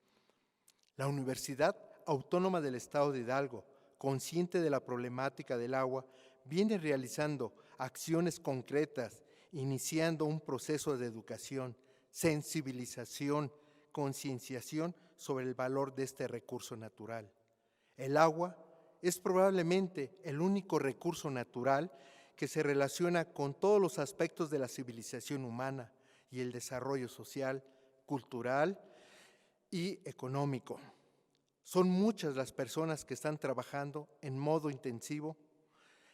La Universidad Autónoma del Estado de Hidalgo, consciente de la problemática del agua, viene realizando acciones concretas, iniciando un proceso de educación, sensibilización, concienciación sobre el valor de este recurso natural. El agua es probablemente el único recurso natural que se relaciona con todos los aspectos de la civilización humana y el desarrollo social, cultural y económico. Son muchas las personas que están trabajando en modo intensivo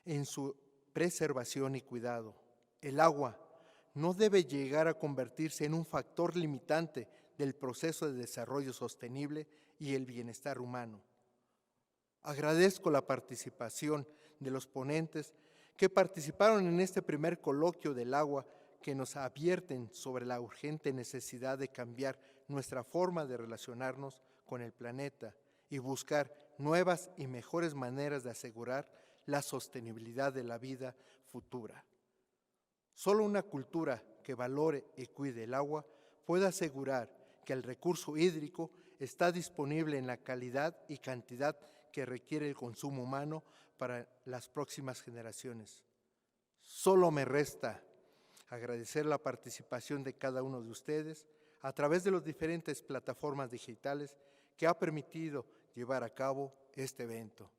en su preservación y cuidado. El agua no debe llegar a convertirse en un factor limitante del proceso de desarrollo sostenible y el bienestar humano. Agradezco la participación de los ponentes que participaron en este primer coloquio del agua, que nos advierten sobre la urgente necesidad de cambiar nuestra forma de relacionarnos con el planeta y buscar nuevas y mejores maneras de asegurar la sostenibilidad de la vida futura. Solo una cultura que valore y cuide el agua puede asegurar que el recurso hídrico está disponible en la calidad y cantidad que requiere el consumo humano para las próximas generaciones. Solo me resta agradecer la participación de cada uno de ustedes a través de las diferentes plataformas digitales que ha permitido llevar a cabo este evento.